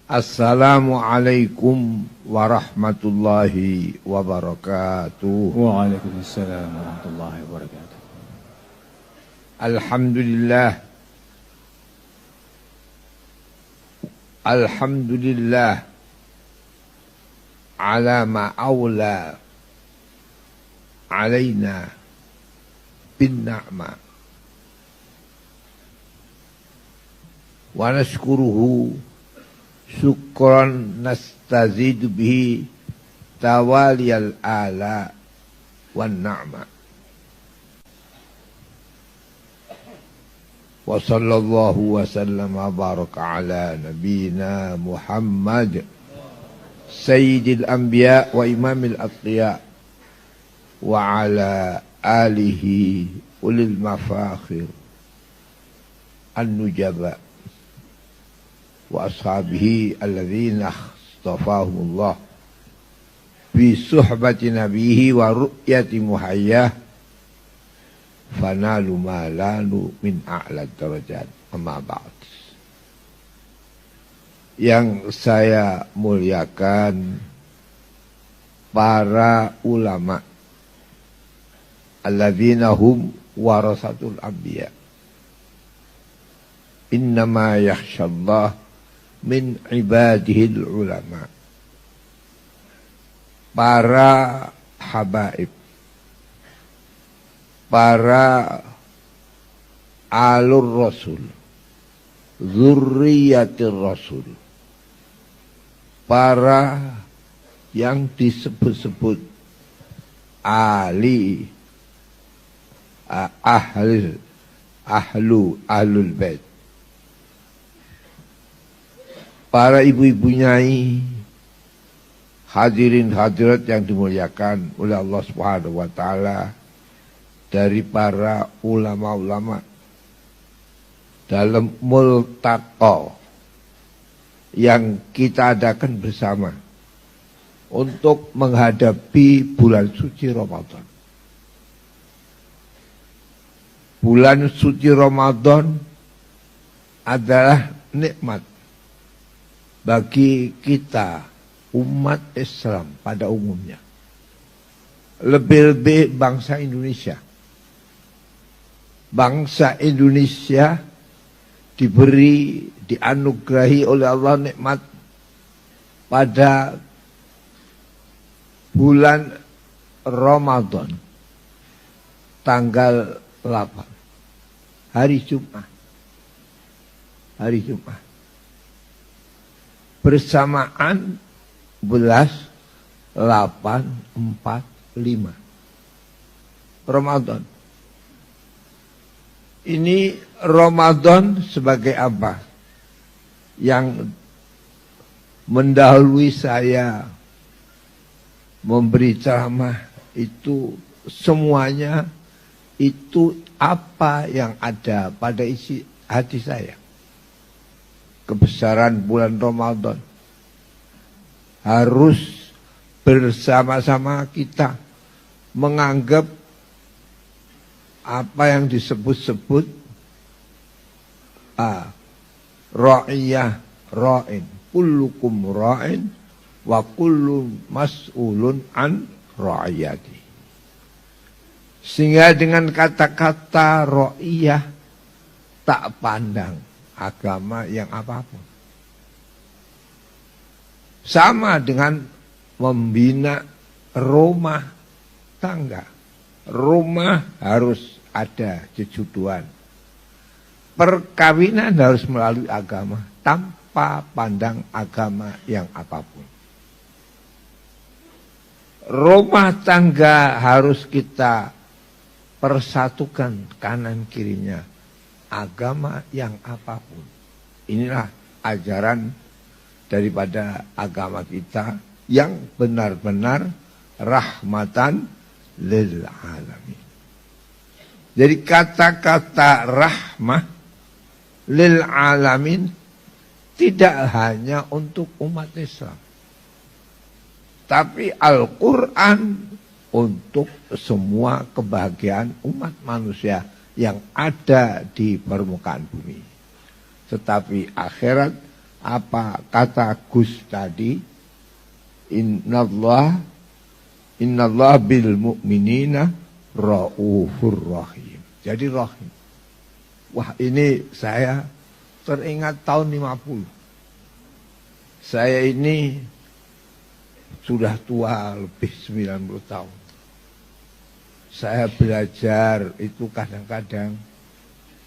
Assalamualaikum warahmatullahi wabarakatuh. Waalaikumsalam warahmatullahi wabarakatuh. Alhamdulillah. Alhamdulillah ala ma awla alaina bin na'ma wa nashkuruhu syukran nastazidu bihi tawaliyal ala wan na'ma wa sallallahu wa sallam wa baraka ala nabiyyina Muhammad sayyidil anbiya wa imamil atqiya wa ala alihi ulil mafakhir an-nujaba wa ashabihi alladhina istafahumullah bi suhbati nabihi wa ru'yati muhayyah fanalu malanu min a'la darajat. Amma ba'd. Yang saya muliakan para ulama alladzina hum warasatul anbiya. Innama yakhshallah min ibadihil ulama. Para habaib, para alur rasul, zurriyatir rasul, para yang disebut-sebut ahlul bait, para ibu-ibu nyai, hadirin hadirat yang dimuliakan oleh Allah Subhanahu wa taala, dari para ulama-ulama dalam multaqa yang kita adakan bersama untuk menghadapi bulan suci Ramadan. Bulan suci Ramadan adalah nikmat bagi kita umat Islam pada umumnya. Lebih-lebih bangsa Indonesia. Bangsa Indonesia dianugerahi oleh Allah nikmat pada bulan Ramadan tanggal 8 hari Jumat. Bersamaan 11/8/45 Ramadan. Ini Ramadan sebagai apa? Yang mendahului saya memberi ceramah itu semuanya itu apa yang ada pada isi hati saya. Kebesaran bulan Ramadan harus bersama-sama kita menganggap apa yang disebut-sebut ra'iyah ra'in, kullukum ra'in wa kullun mas'ulun an ra'iyati. Sehingga dengan kata-kata ra'iyah tak pandang agama yang apapun. Sama dengan membina rumah tangga. Rumah harus ada kejuduan. Perkawinan harus melalui agama tanpa pandang agama yang apapun. Rumah tangga harus kita persatukan kanan kirinya agama yang apapun. Inilah ajaran daripada agama kita yang benar-benar rahmatan lil alamin. Jadi kata-kata rahmah lil alamin tidak hanya untuk umat Islam, tapi Al-Quran untuk semua kebahagiaan umat manusia yang ada di permukaan bumi. Tetapi akhirat apa kata Gus tadi, Innallah bil mu'minina raufur rahim. Jadi rahim. Wah, ini saya teringat tahun 50. Saya ini sudah tua lebih 90 tahun. Saya belajar itu kadang-kadang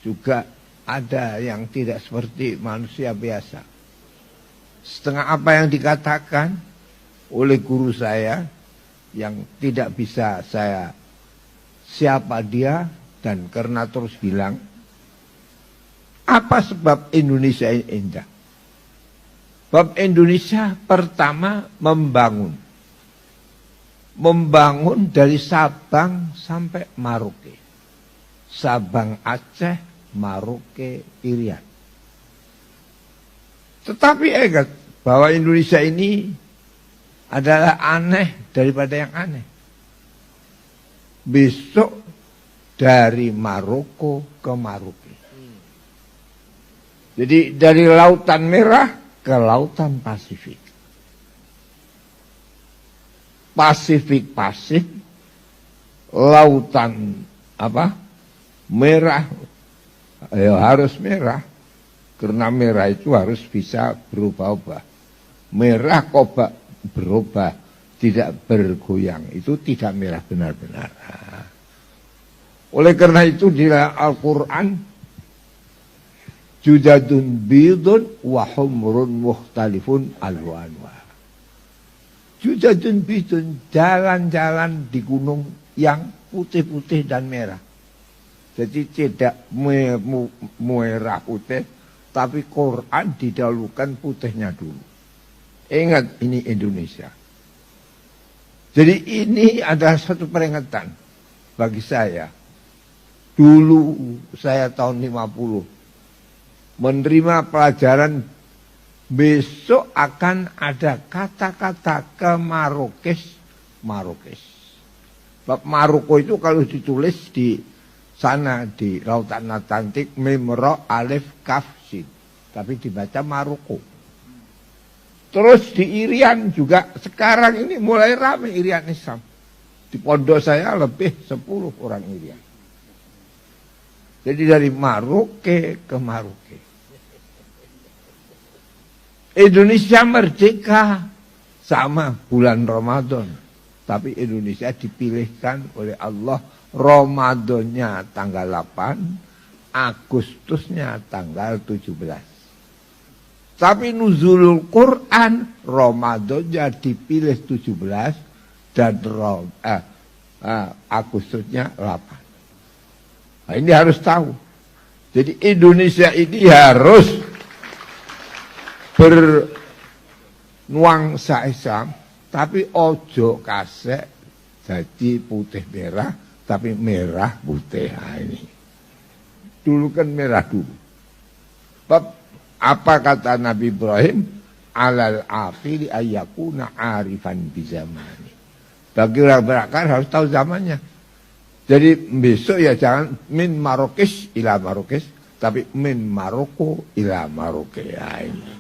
juga ada yang tidak seperti manusia biasa. Setengah apa yang dikatakan oleh guru saya yang tidak bisa saya siapa dia, dan karena terus bilang, apa sebab Indonesia ini indah? Sebab Indonesia pertama membangun dari Sabang sampai Maroke. Sabang Aceh, Maroke, Irian. Tetapi ingat bahwa Indonesia ini adalah aneh daripada yang aneh. Besok dari Maroko ke Maroke. Jadi dari Lautan Merah ke Lautan Pasifik. Pasifik, lautan merah, ya harus merah, karena merah itu harus bisa berubah-ubah. Merah kok berubah, tidak bergoyang, itu tidak merah benar-benar. Oleh karena itu di Al-Quran, judadun bidun wa humrun mukhtalifun alwanwa. Judadun bidun, jalan-jalan di gunung yang putih-putih dan merah. Jadi tidak merah putih, tapi Quran didahulukan putihnya dulu. Ingat, ini Indonesia. Jadi ini adalah satu peringatan bagi saya. Dulu saya tahun 50 menerima pelajaran besok akan ada kata-kata ke Marokes. Bab Maroko itu kalau ditulis di sana di Lautan Atlantik, mim ra alif kaf sin, tapi dibaca Maroko. Terus di Irian juga sekarang ini mulai ramai Irian Islam. Di pondok saya lebih 10 orang Irian. Jadi dari Maroke ke Maroke. Indonesia merdeka sama bulan Ramadan. Tapi Indonesia dipilihkan oleh Allah Ramadannya tanggal 8, Agustusnya tanggal 17. Tapi nuzulul Quran Ramadannya dipilih 17 dan Agustusnya 8. Nah, ini harus tahu. Jadi Indonesia ini harus bernuansa Islam, tapi ojo kasek jadi putih merah, tapi merah putih. Nah, ini dulu kan merah dulu. Apa kata Nabi Ibrahim? Alal aqili ayyakuna arifan bizamani. Bagi orang berakal harus tahu zamannya. Jadi besok ya jangan min Marokes ila Marokes, tapi min Maroko ila Maroke. Ya, ini.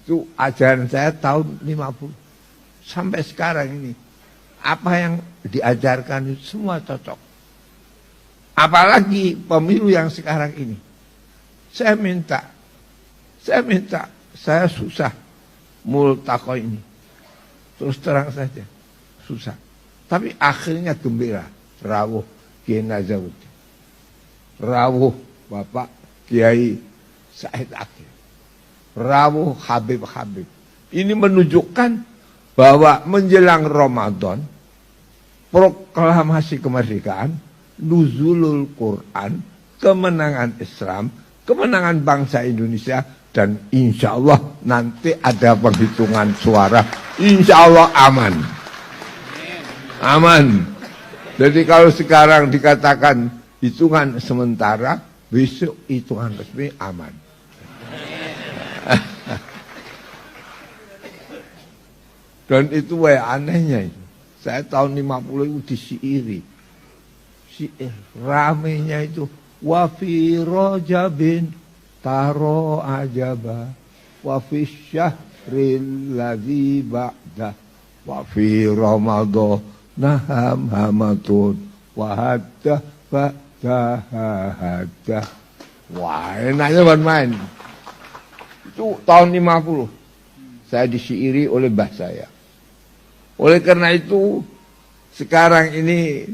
Itu ajaran saya tahun 50 sampai sekarang ini. Apa yang diajarkan itu semua cocok. Apalagi pemilu yang sekarang ini. Saya susah multaqo ini. Terus terang saja, susah. Tapi akhirnya gembira. Rawuh Kiai Nazarudin, rawuh Bapak Kiai Said Akil, rawuh Habib. Ini menunjukkan bahwa menjelang Ramadan, proklamasi kemerdekaan, nuzulul Quran, kemenangan Islam, kemenangan bangsa Indonesia, dan insya Allah nanti ada penghitungan suara, insya Allah aman. Jadi kalau sekarang dikatakan hitungan sementara, besok hitungan resmi aman. Dan itu anehnya itu. Saya tahun 50 itu disiiri. Ramenya itu wa fi rajabin taro ajaba wa fi syahril ladzi ba'da wa fi ramadhan hamatun wa hadda hadda. Wah, enaknya main. Itu tahun 50. Saya disyairi oleh mbah saya. Oleh karena itu sekarang ini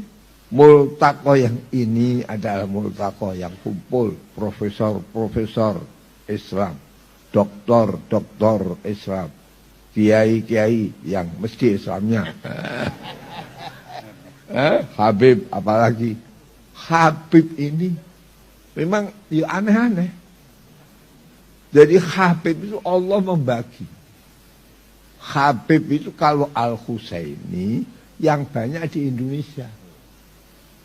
multaqo yang ini adalah multaqo yang kumpul profesor-profesor Islam, doktor-doktor Islam, kiai-kiai yang mesti Islamnya. Habib apalagi. Habib ini memang ya aneh-aneh. Jadi Habib itu Allah membagi. Habib itu kalau Al-Husaini yang banyak di Indonesia.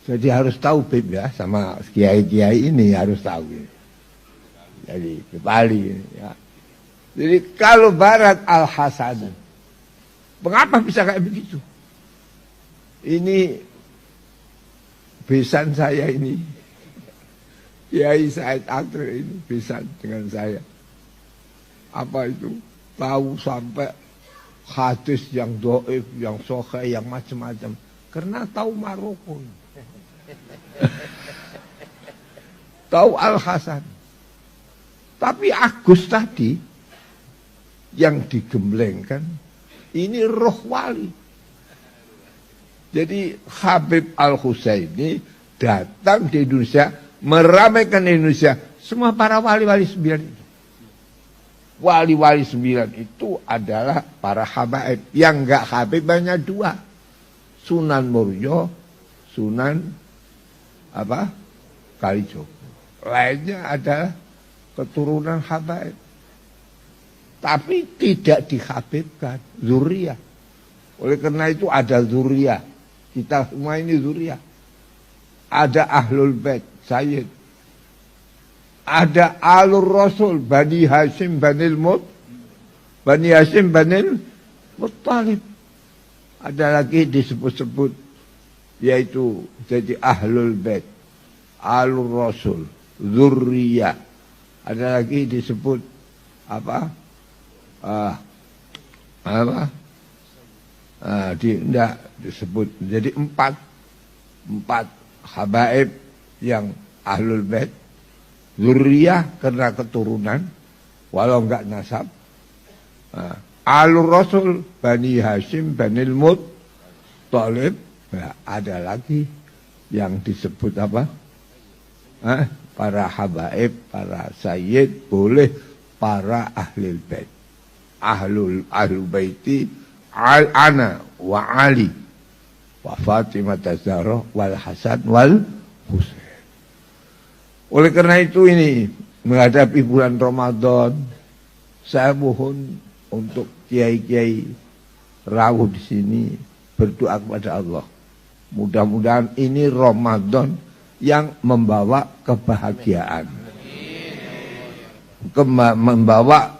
Jadi harus tahu Bib ya, sama kiai-kiai ini harus tahu. Jadi ke Bali ya. Jadi kalau Barat Al-Hasan, mengapa bisa kayak begitu? Ini besan saya ini, Kiai Said Akhir ini besan dengan saya. Apa itu? Tahu sampai hadis yang doif, yang sahih, yang macam-macam. Karena tahu Maroko. Tahu Al-Hasan. Tapi Agus tadi yang digemblengkan ini roh wali. Jadi Habib Al-Husaini datang di Indonesia, meramaikan Indonesia. Semua para wali-wali 9 itu. Wali-wali 9 itu adalah para habaib. Yang enggak habib banyak 2. Sunan Murjo, Sunan Kalijogo. Lainnya adalah keturunan habaib. Tapi tidak dihabibkan. Zuriyah. Oleh karena itu ada zuriyah. Kita semua ini zuriyah. Ada Ahlul Bait, Sayyid. Ada Alur Rasul, Bani Hashim, Bani Hashim, Bani Muttalib. Ada lagi disebut-sebut, yaitu jadi Ahlul Bait, Alur Rasul, Zurriyah. Ada lagi disebut tidak disebut. Jadi 4 habaib yang Ahlul Bait. Zuriyah karena keturunan, walau enggak nasab. Alur Rasul, Bani Hashim, Bani Muttalib. Ada lagi yang disebut para habaib, para sayyid, boleh para ahlul bait. Ahlul baiti ana wa Ali wa Fatimah Zahra wal Hasan wal Husain. Oleh karena itu ini menghadapi bulan Ramadan, saya mohon untuk kiai-kiai rawuh di sini berdoa kepada Allah. Mudah-mudahan ini Ramadan yang membawa kebahagiaan. Membawa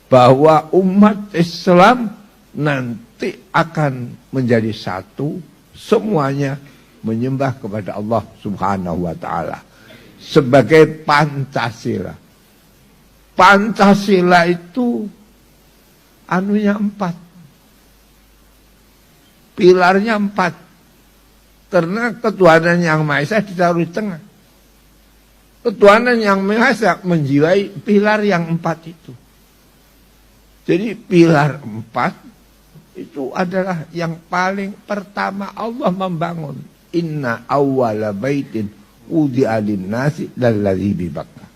bahwa umat Islam nanti akan menjadi satu, semuanya menyembah kepada Allah Subhanahu wa taala. Sebagai Pancasila. Pancasila itu anunya 4. Pilarnya 4. Karena ketuhanan yang Maha Esa ditaruh di tengah. Ketuhanan yang Maha Esa menjiwai pilar yang 4 itu. Jadi pilar 4 itu adalah yang paling pertama Allah membangun. Inna awwala baitin wudi'a lin-nasi lalladzi bi Bakkah.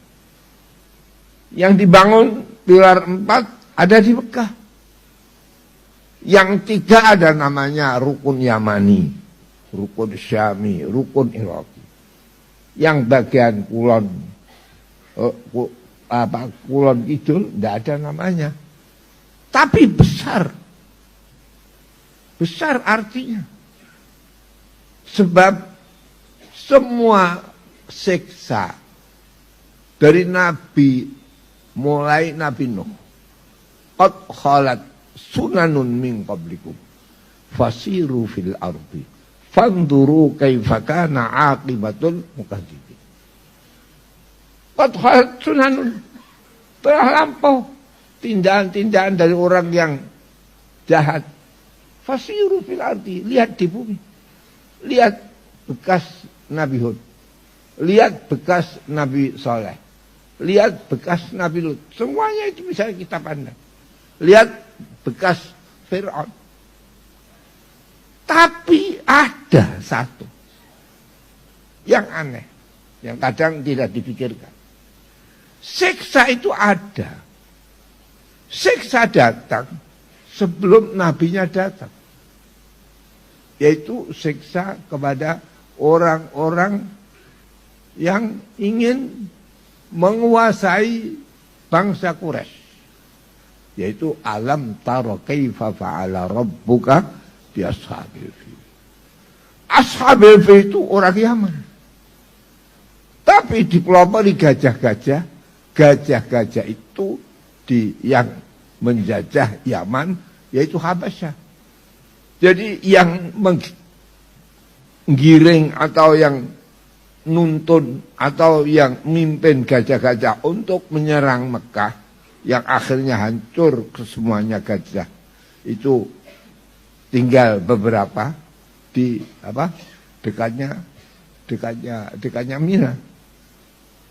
Yang dibangun pilar 4 ada di Mekah. Yang 3 ada namanya rukun Yamani, rukun Syami, rukun Iraqi. Yang bagian kulon kidul tidak ada namanya. Tapi besar. Besar artinya. Sebab semua siksa dari Nabi, mulai Nabi Nuh, qad khalat sunanun min qablikum fasiru fil ardi fanzuru kaifa kana aqibatul mukadzibin. Qad khalat sunanun, telah lampau tindakan-tindakan dari orang yang jahat. Fasiru fil ardi, lihat di bumi. Lihat bekas Nabi Hud. Lihat bekas Nabi Saleh. Lihat bekas Nabi Lut. Semuanya itu bisa kita pandang. Lihat bekas Fir'aun. Tapi ada satu yang aneh, yang kadang tidak dipikirkan. Siksa itu ada. Siksa datang sebelum nabinya datang. Yaitu siksa kepada orang-orang yang ingin menguasai bangsa Quraisy. Yaitu alam tara kaifa fa'ala rabbuka bi ashabil fil. Ashabil fil itu orang Yaman. Tapi dipelopori gajah-gajah. Gajah-gajah itu yang menjajah Yaman, yaitu Habasyah. Jadi yang menggiring atau yang nuntun atau yang mimpin gajah-gajah untuk menyerang Mekah, yang akhirnya hancur kesemuanya gajah, itu tinggal beberapa di dekatnya Mina.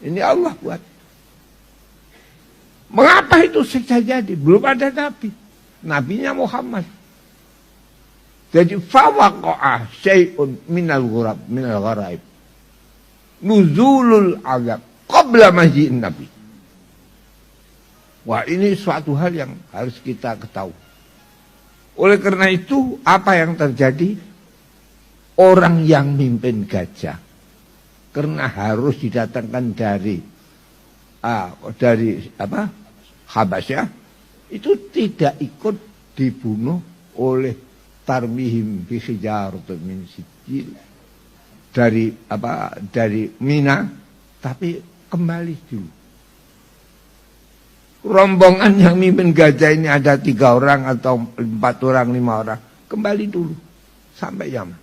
Ini Allah buat. Mengapa itu siksa jadi? Belum ada nabi. Nabinya Muhammad. Jadi fawaqa'a syai'un minal gharaib. Nuzulul azab qabla maji'in nabi. Wah, ini suatu hal yang harus kita ketahui. Oleh karena itu, apa yang terjadi? Orang yang mimpin gajah, karena harus didatangkan dari Habasyah, itu tidak ikut dibunuh oleh tarmihim fi hijaratun min sijil dari Mina, tapi kembali dulu. Rombongan yang mimpin gajah ini ada 3 orang atau 4 orang, 5 orang, kembali dulu sampai Yaman.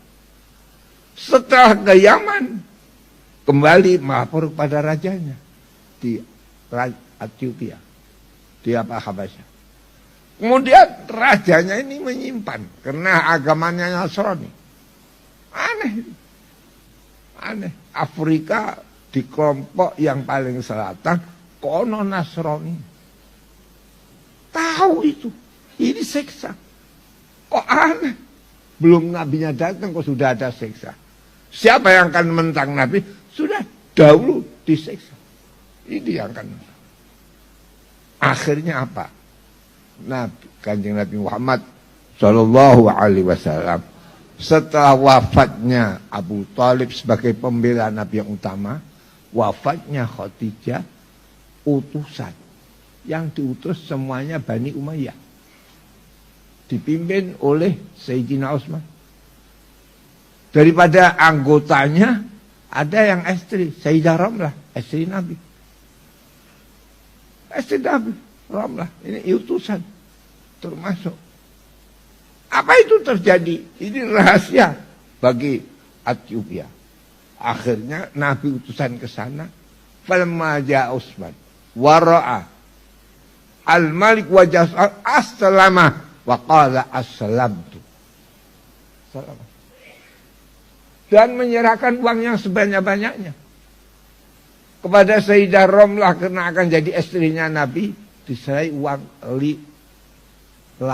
Setelah ke Yaman, kembali melapor kepada rajanya di Ethiopia, di Habasyah. Kemudian rajanya ini menyimpan karena agamanya Nasrani. Aneh. Afrika di kelompok yang paling selatan kono Nasrani. Tahu itu. Ini siksa. Kok aneh? Belum nabinya datang kok sudah ada siksa. Siapa yang akan menentang nabi? Sudah dahulu disiksa. Ini yang akan menentang. Akhirnya apa? Kanjeng Nabi Muhammad Sallallahu Alaihi Wasallam, setelah wafatnya Abu Thalib sebagai pembela Nabi yang utama, wafatnya Khadijah, utusan yang diutus semuanya Bani Umayyah, dipimpin oleh Sayyidina Utsman. Daripada anggotanya ada yang istri, Sayyidah Ramlah, istri Nabi. Istri Nabi Ramlah, ini utusan termasuk. Apa itu terjadi? Ini rahasia bagi Ethiopia. Akhirnya Nabi utusan ke sana. Falamma ja'a Utsman wara'a al-Malik wajah as-salama wa qala as-salamtu. Dan menyerahkan uang yang sebanyak-banyaknya kepada Sayyidah Ramlah karena akan jadi istrinya Nabi. Diserai uang 8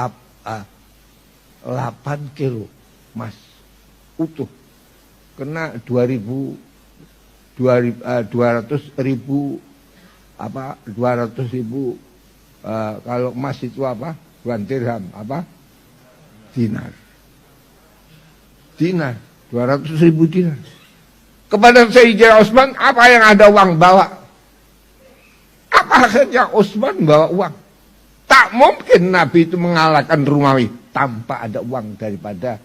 kilo emas utuh, kena 200.000 kalau emas itu apa? 2 dirham apa? Dinar 200.000 dinar. Kepada Sayyidina Utsman, apa yang ada uang bawa? Apa akhirnya Utsman bawa uang? Tak mungkin Nabi itu mengalahkan Romawi tanpa ada uang daripada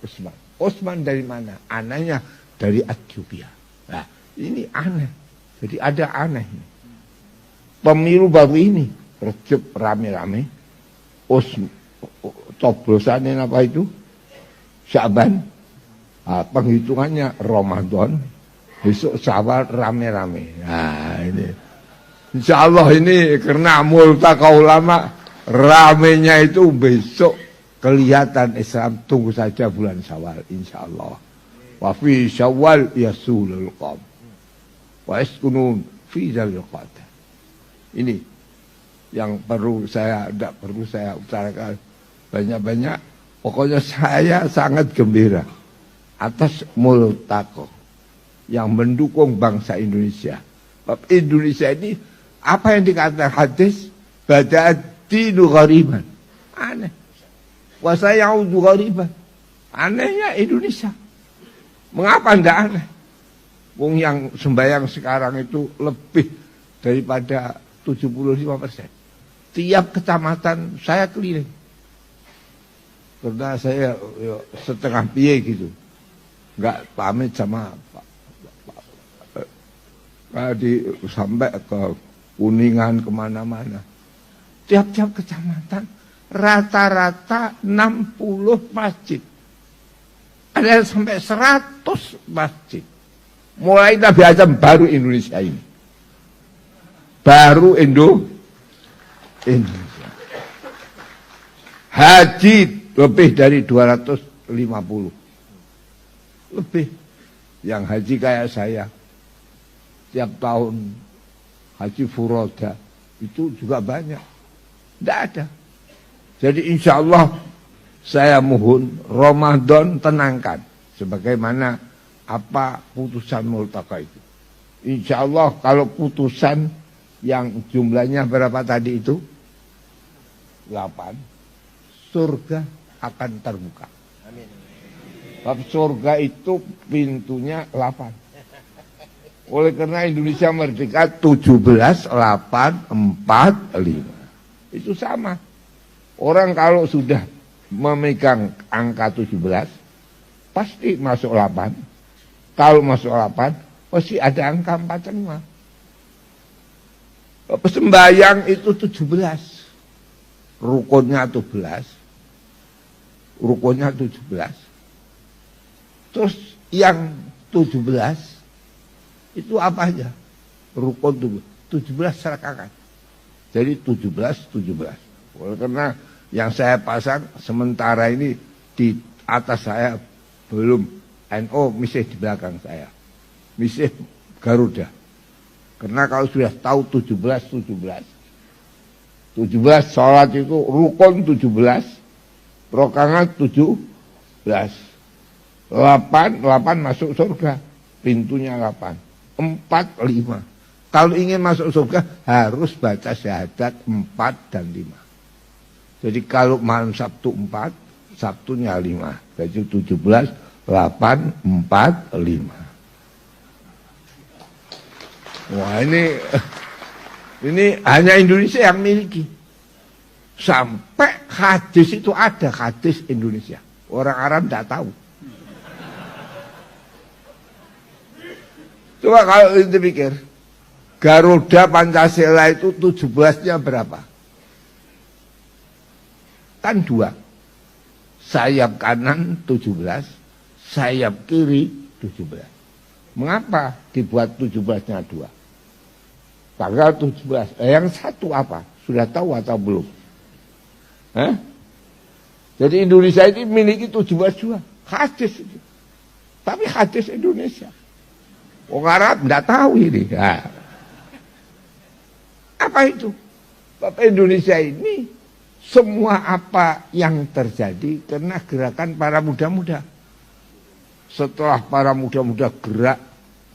Utsman. Utsman dari mana? Anaknya dari Ethiopia. Nah, ini aneh. Jadi ada aneh. Pemilu baru ini, Recep rame-rame. Coblosannya apa itu? Sya'ban. Penghitungannya Ramadan. Besok Syawal rame-rame. Nah, ini. Insya Allah ini karena multaka ulama ramenya itu besok kelihatan Islam, tunggu saja bulan Syawal insyaallah. Wa fi Syawal yasulul qam. Wa yaskunun fi dzalil qada. Ini yang tidak perlu saya utarakan banyak-banyak. Pokoknya saya sangat gembira atas multaqo yang mendukung bangsa Indonesia. Sebab Indonesia ini apa yang dikatakan hadis bada'ad-dinu ghariban. Aneh. Wa sayaudu ghariban. Anehnya Indonesia. Mengapa tidak aneh? Wong yang sembahyang sekarang itu lebih daripada 75%. Tiap kecamatan saya keliling. Karena saya setengah piye gitu. Enggak pamit sama sampai ke Kuningan kemana-mana. Tiap-tiap kecamatan rata-rata 60 masjid. Ada yang sampai 100 masjid. Mulai Nabi Adam baru Indonesia ini. Baru Indonesia. Haji lebih dari 250. Lebih. Yang haji kayak saya. Tiap tahun haji furoda. Itu juga banyak. Tidak ada. Jadi insya Allah saya mohon Ramadan tenangkan. Sebagaimana apa putusan multaqo itu. Insya Allah kalau putusan yang jumlahnya berapa tadi itu? 8. Surga akan terbuka. Amin. Sebab surga itu pintunya 8. Oleh karena Indonesia merdeka 17, 8, 4, 5. Itu sama. Orang kalau sudah memegang angka 17, pasti masuk 8. Kalau masuk 8, pasti ada angka 45. Sembahyang itu 17. Rukunnya 17. Rukunnya 17. Terus yang 17 itu apa aja? Rukun 17 rakaat. Jadi 17. Oleh karena yang saya pasang sementara ini di atas saya belum NO, misih di belakang saya. Misih Garuda. Karena kalau sudah tahu 17 sholat itu rukun 17, rokangan 17. 8 masuk surga. Pintunya 8. 4, 5. Kalau ingin masuk surga harus baca syahadat 4 dan 5. Jadi kalau malam Sabtu 4, Sabtunya 5. Jadi 17, 8, 4, 5. Wah ini hanya Indonesia yang miliki. Sampai hadis itu ada, hadis Indonesia. Orang Arab tidak tahu. Coba kalau ente pikir, Garuda Pancasila itu 17-nya berapa? Kan 2. Sayap kanan 17, sayap kiri 17. Mengapa dibuat 17-nya 2? Tanggal 17. Yang satu apa? Sudah tahu atau belum? Hah? Jadi Indonesia ini memiliki 17 juga. Hadis itu. Tapi hadis Indonesia. Orang Arab tidak tahu ini. Nah. Apa itu? Bapak Indonesia ini semua apa yang terjadi karena gerakan para muda-muda. Setelah para muda-muda gerak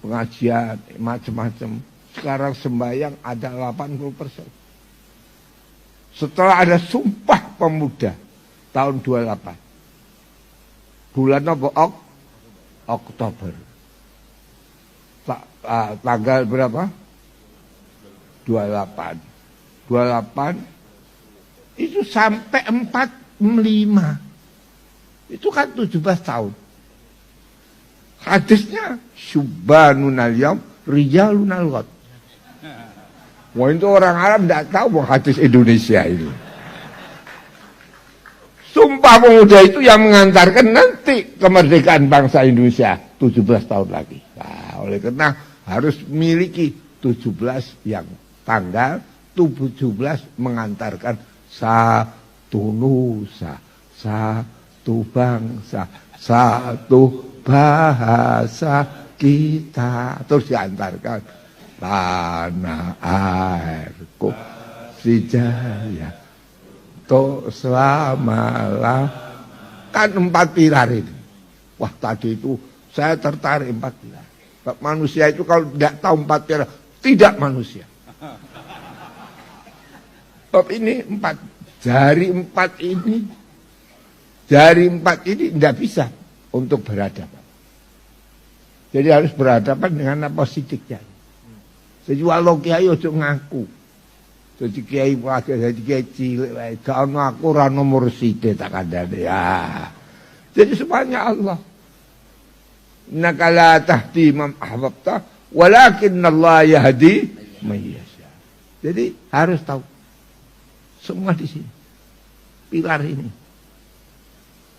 pengajian macam-macam, sekarang sembahyang ada 80%. Setelah ada Sumpah Pemuda tahun 28. Bulan apa? Oktober. Tanggal berapa? 28 itu sampai 45. Itu kan 17 tahun. Hadisnya Syubbanun al-yawm rijalun al-ghad. Wah itu orang Arab tidak tahu hadis Indonesia ini. Sumpah Pemuda itu yang mengantarkan nanti kemerdekaan bangsa Indonesia 17 tahun lagi. Nah, oleh karena harus memiliki 17 yang tanggal 17 mengantarkan satu nusa, satu bangsa, satu bahasa kita. Terus diantarkan tanah airku Sriwijaya to selama kan 4 pilar ini. Wah tadi itu saya tertarik 4 pilar. Manusia itu kalau tidak tahu 4 pilar tidak manusia. Bab ini 4 jari 4 ini tidak bisa untuk berhadapan. Jadi harus berhadapan dengan apa sidiknya. Jadi walau kiai ojo ngaku. Jadi kiai wakil, jadi kiai cilik, gak ono aku ora nomor sithik tak kandhane. Ya. Jadi semuanya Allah. Innaka la tahdi man ahbabta, walakin Allah yahdi man yasha. Jadi harus tahu semua di sini. Pilar ini.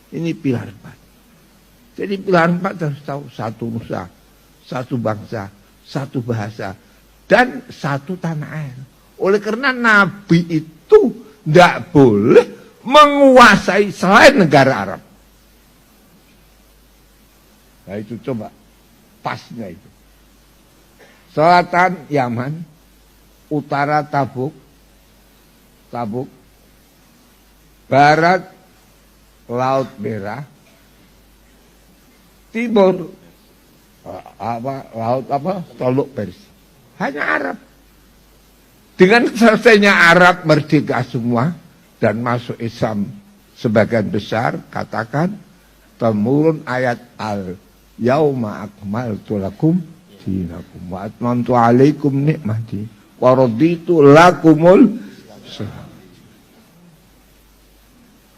Ini pilar 4. Jadi pilar 4 harus tahu satu nusa, satu bangsa, satu bahasa, dan satu tanah air. Oleh karena Nabi itu tidak boleh menguasai selain negara Arab. Nah itu coba pasnya itu. Selatan Yaman, utara Tabuk, barat Laut Merah, timur laut Teluk Persia. Hanya Arab. Dengan selesainya Arab merdeka semua dan masuk Islam sebagian besar, katakan temurun ayat al-yauma akmaltu lakum dinakum wa atmamtu alaikum nikmati wa raditu lakumul Islam.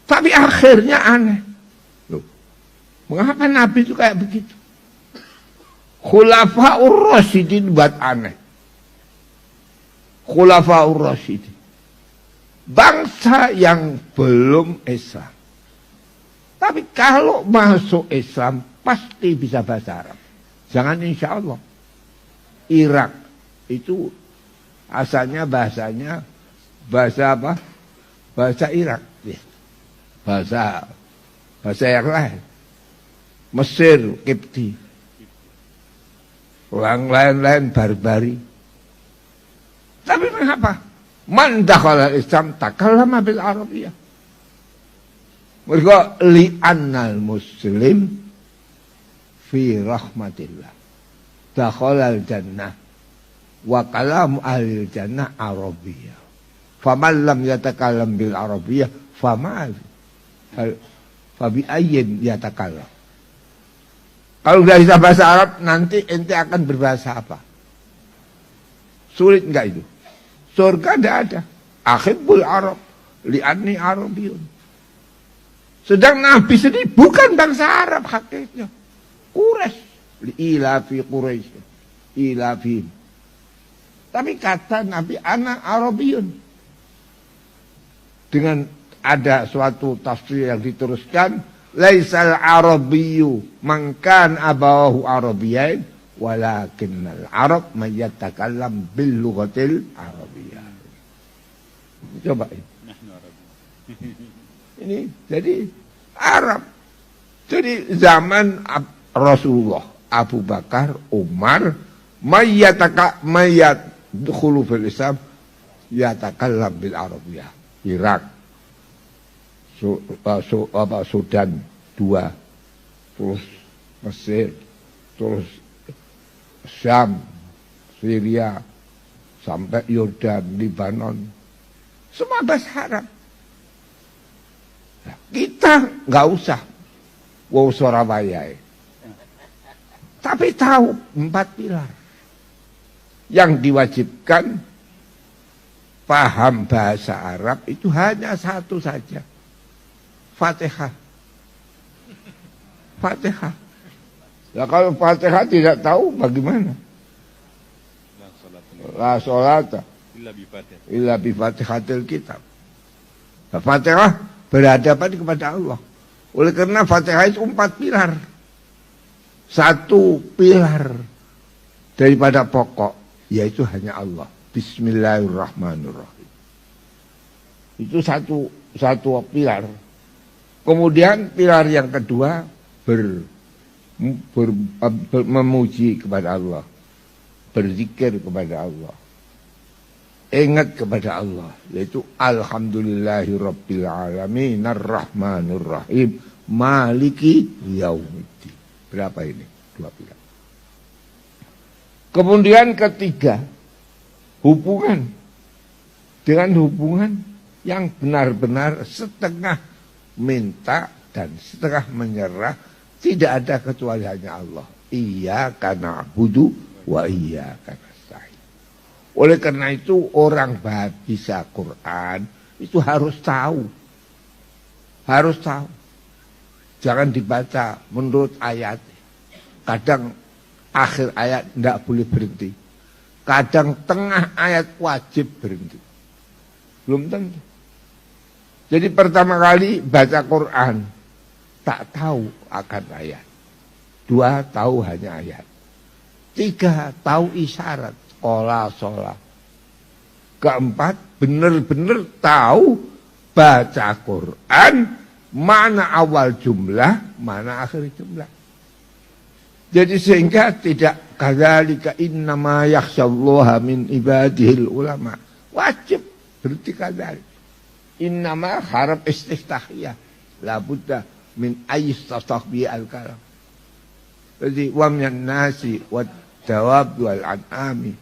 Tapi akhirnya aneh. Loh, mengapa Nabi itu kayak begitu? Khulafaur Rasyidin buat aneh. Khulafaur Rasyidin. Bangsa yang belum Islam. Tapi kalau masuk Islam pasti bisa bahasa Arab. Jangan insya Allah. Irak itu asalnya bahasanya bahasa apa? Bahasa Irak. Bahasa yang lain. Mesir, Kipti. Orang lain-lain barbari. Tapi mengapa? Man dakhala Islam takallama bil Arabiyyah. Mereka li'annal muslim fi rahmatillah. Dakhala al-jannah wa kalamu ahli jannah Arabiyyah. Faman lam yatakallam bil Arabiyyah fabi ayyin yatakallam. Kalau nggak bisa bahasa Arab, nanti ente akan berbahasa apa? Sulit nggak itu? Surga tidak ada. Ahibbul Arab, li'anni Arabiyun. Sedang Nabi sendiri bukan bangsa Arab hakikatnya. Quraisy, li'ilafi Quraisy, ilafihim. Tapi kata Nabi, ana Arabiyun. Dengan ada suatu tafsir yang diteruskan, laisal Arabiyyu man kan abawahu Arabiyyain walakinnal Arab man yatakallam bil lughatil Arabiyyah. Coba ini. Ini jadi Arab. Jadi zaman Rasulullah, Abu Bakar, Umar, mayat dukhulu fil Islam yatakallam bil Arabiyyah. Irak, Sudan 2, terus Mesir, terus Syam, Syria, sampai Yordan, Libanon, semua bahasa Arab. Nah, kita nggak usah wow Surabaya, tapi tahu 4 pilar yang diwajibkan. Paham bahasa Arab itu hanya satu saja. Fatihah. Fatihah. Nah, kalau Fatihah tidak tahu bagaimana? La sholata illa bi Fatihatil kitab. Nah, Fatihah berhadapan kepada Allah. Oleh karena Fatihah itu 4 pilar. Satu pilar daripada pokok, yaitu hanya Allah. Bismillahirrahmanirrahim. Itu satu pilar. Kemudian pilar yang kedua memuji kepada Allah, berzikir kepada Allah, ingat kepada Allah, yaitu alhamdulillahirabbil alamin arrahmanir rahim maliki yaumiddin. Berapa ini? 2 pilar. Kemudian ketiga, hubungan yang benar-benar setengah minta dan setengah menyerah, tidak ada kecuali hanya Allah. Iyyaka na'budu wa iyyaka nasta'in. Oleh karena itu orang bisa Quran itu harus tahu. Jangan dibaca menurut ayat. Kadang akhir ayat tidak boleh berhenti. Kadang tengah ayat wajib berhenti. Belum tentu. Jadi pertama kali baca Quran, tak tahu akan ayat. 2, tahu hanya ayat. 3, tahu isyarat, sholat. 4, benar-benar tahu baca Quran, mana awal jumlah, mana akhir jumlah. Jadi sehingga tidak kadzalika innama yakhsyallaha min ibadihil ulama. Wajib berarti kadzalik. Innama harap istiftahiyah. La budda min ayyistastahbi al-kalam. Jadi wa minan nasi wad dawab wal an'ami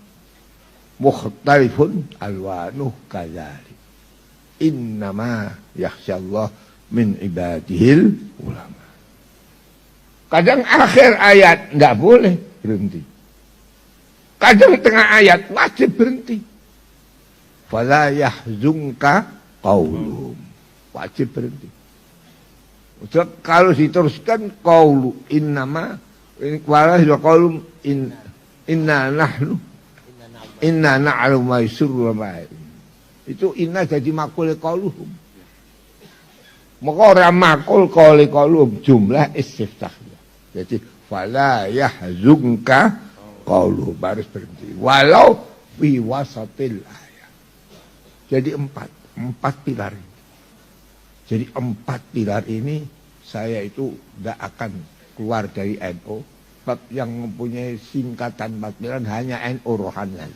mukhtalifun alwanuh kadzalik. Innama yakhsyallah min ibadihil ulama. Kadang akhir ayat enggak boleh berhenti. Kadang tengah ayat wajib berhenti. Fala yahzunka qauluhum. Wajib berhenti. Kalau diteruskan qaulu innama wala qaulum inna na'lamu ma yusirru wa ma. Itu inna jadi makul qauluhum. Maka orang makul qauluhum jumlah istiftah. Jadi fala yahzunka qauluhum harus berhenti. Walau fi wasatil ayat. Jadi 4 pilar ini. Jadi 4 pilar ini saya itu tidak akan keluar dari NU. Sebab yang mempunyai singkatan 4 pilar hanya NU rohani.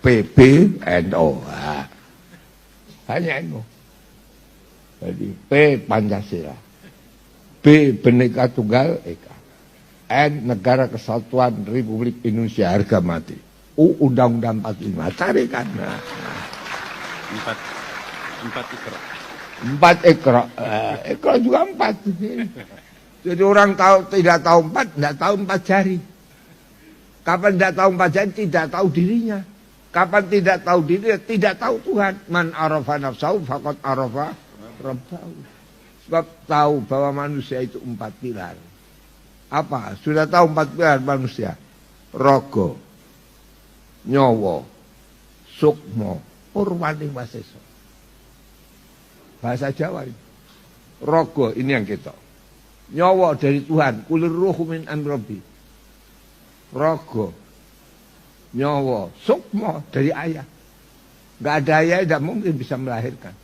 PP NU. Hanya NU. Jadi P Pancasila. B Bhinneka Tunggal Ika. N Negara Kesatuan Republik Indonesia harga mati. U Undang-Undang 45. Carikan. 4 ikra. 4 ikra. Ikra juga 4. Jadi orang tidak tahu 4, tidak tahu 4 jari. Kapan tidak tahu 4 jari, tidak tahu dirinya. Kapan tidak tahu dirinya, tidak tahu Tuhan. Man arafa nafsahu faqad arafa rabbahu. Sebab tahu bahwa manusia itu 4 pilar. Apa? Sudah tahu 4 pilar manusia. Rogo, nyowo, sukmo, purwaning waseso. Bahasa Jawa ini. Rogo ini yang kita. Nyowo dari Tuhan. Kulir ruhu min amrobi. Rogo, nyowo, sukmo dari ayah. Gak ada ayah tidak mungkin bisa melahirkan.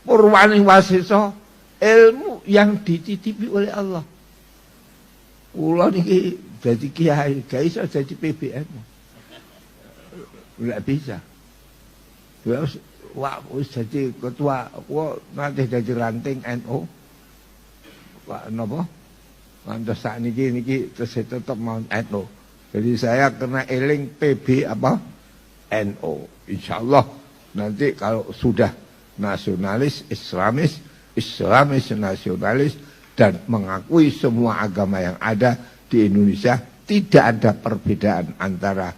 Purwaning waseso, ilmu yang dititipi oleh Allah. Kula niki jadi kiai, gak iso jadi PBN. Enggak bisa. Wah, jadi ketua, kok nanti jadi ranting NU. Pak napa? Mantos sak niki terus tetap mau NU. Jadi saya kena eling PB apa? NU. Insyaallah nanti kalau sudah nasionalis, Islamis nasionalis dan mengakui semua agama yang ada di Indonesia, tidak ada perbedaan antara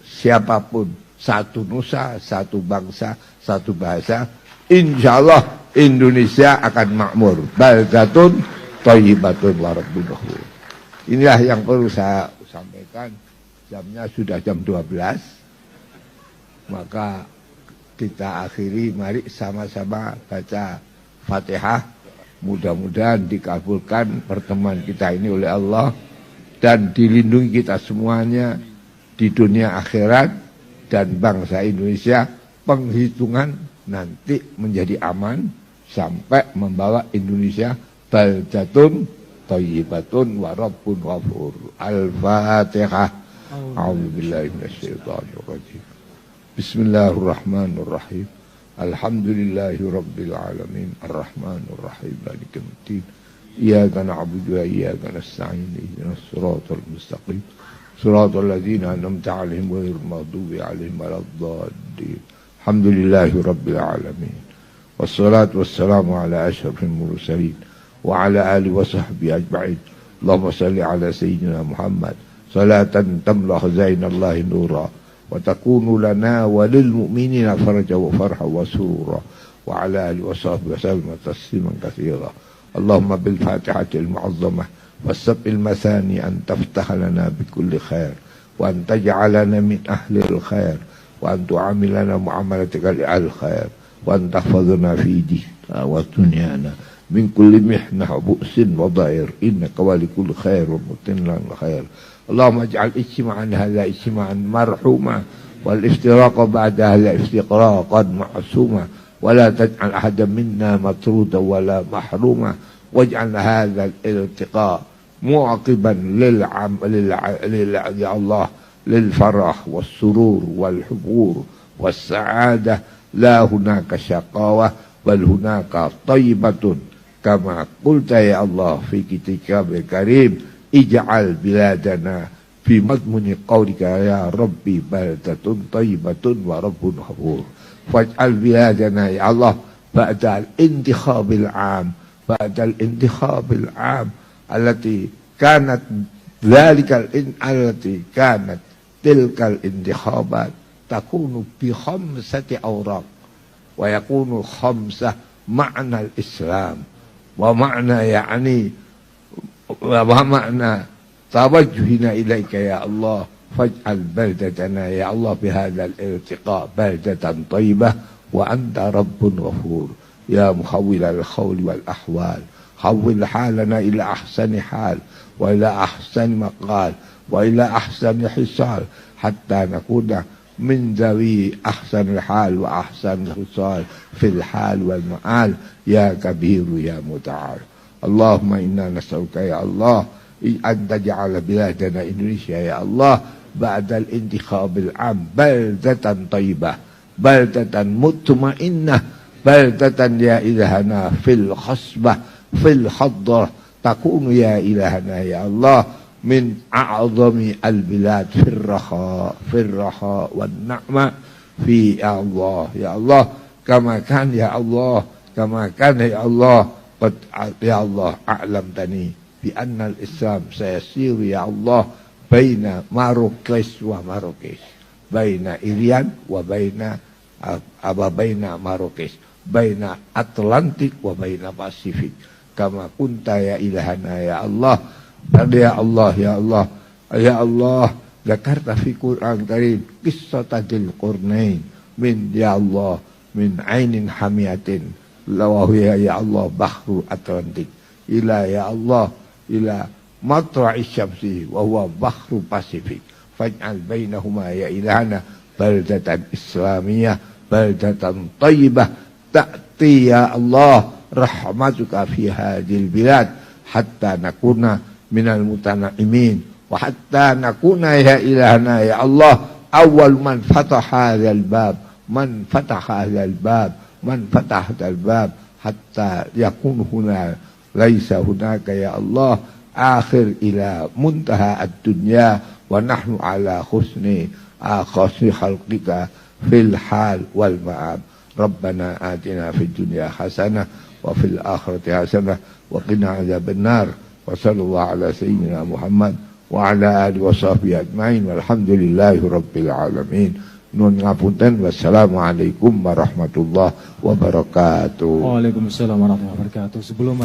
siapapun, satu nusa, satu bangsa, satu bahasa. Insyaallah Indonesia akan makmur. Baldatun thayyibatun wa rabbun ghafur. Inilah yang perlu saya sampaikan. Jamnya sudah jam 12. Maka kita akhiri, mari sama-sama baca Fatihah. Mudah-mudahan dikabulkan pertemuan kita ini oleh Allah dan dilindungi kita semuanya di dunia akhirat dan bangsa Indonesia penghitungan nanti menjadi aman sampai membawa Indonesia baldatun thayyibatun wa rabbun ghafur. Al-Fatihah. A'udzubillahi minasyaitonir rajim. Bismillahirrahmanirrahim. Alhamdulillahi rabbil alamin. Arrahmanir rahim. Maliki yaumiddin. Iyyaka na'budu wa iyyaka nasta'in. Ihdinas siratal mustaqim. Siratal ladzina an'amta 'alaihim ghairil maghdubi 'alaihim waladdallin. Alhamdulillahi rabbil alamin. Wassalatu wassalamu ala asyrafil mursalin wa ala alihi wa sahbihi ajma'in. Allahumma salli ala sayyidina Muhammad salatan tamla khazainallahi nura wa takunu lana wa lil mu'minina faraja wa farha wa surura wa ala alihi wa sahbihi wa sallam tasliman katsira. Allahumma bil Fatihatil mu'azzamah was-sab'il masani an taftah lana bi kulli khair wa an taj'alana min ahli al-khair wa an tu'amilana mu'amalatika al khair wa an tahfazna fi dinina wa dunyana min kulli mihnah wa bu'sin wa dhair innaka wali kulli khair wa mutinna khair. Allahumma ij'al ijtima'an hadha ijtima'an marhuma wal iftiraqa ba'da hadha iftiraqan ma'suma wa la taj'al ahadan minna matruda wa la mahruma waj'al hadha al-iltiqa mu'aqiban ya Allah lil farah was surur wal hubur was sa'adah la hunaka syaqawah bal hunaka thayyibatun kama qulta ya Allah fi kitabikal karim. Ij'al biladana fi madmuni qawlika ya Rabbi baldatun thayyibatun wa rabbun ghafur. Faj'al biladana ya Allah ba'da al-intikhabil 'am ba'da al-intikhabil 'am allati kanat tilkal intikhabat takunu bi khamsati awraq wa yakunu khamsah ma'na al-islam wa ma'na ya'ni wa ma'na tawajjuhina ilaika ya Allah faj'al baldatana ya Allah bihadzal iltiqa baldatan thayyibah wa anta rabbun ghafur ya muhawwilal khawli wal ahwal hawwil halana ila ahsani hal wa ila ahsani maqal wa ila ahsani hisal hatta nakuna min zawi ahsanil hal wa ahsanil hisal fil hal wal ma'al ya kabiru ya muta'al. Allahumma inna nas'aluka ya Allah an taj'ala biladana Indonesia ya Allah ba'dal intikhabil 'am baldatan thayyibah baldatan mutmainnah baldatan ya ilahana fil khasbah fil hadrah takunu ya ilahana ya Allah min a'zami al bilad fil raha wan na'ma fi ya Allah kama kan ya Allah kama kan ya Allah qad ya Allah a'lamtani bi anna al-islam sayasir ya Allah baina Marrakesh wa Marrakesh baina Irian wa baina Marrakesh baina Atlantik wa baina Pasifik kama kunta ya ilahana ya Allah ya Allah ya Allah ya Allah zakarta fi Qur'an karim qissatadil qurnain min ya Allah min ainin hamiyatin lawahuya ya Allah bahru Atlantik ila ya Allah ila matra'i syamsi wa huwa bahru Pasifik faj'al bainahuma ya ilahana baldatan islamiyah baldatan thayyibah ta'ti ya Allah rahmatuka fi hadhil bilad hatta nakuna minal mutana'imin wa hatta nakuna ya ilahana ya Allah awal man fataha hadzal bab man fataha hadzal bab man fatahta al-bab hatta yakun huna laisa hunaka ya Allah akhir ila muntaha ad-dunya wa nahnu ala husni akhasi khalqika fil hal wal ma'ab. Rabbana atina fid dunya hasanah wa fil akhirati hasanah wa qina adzabannar wa sallallahu ala sayyidina Muhammad wa ala alihi wa sahbihi ajmain walhamdulillahi rabbil alamin. Nun ngapunten, wassalamualaikum warahmatullahi wabarakatuh. Waalaikumsalam warahmatullahi wabarakatuh. Sebelum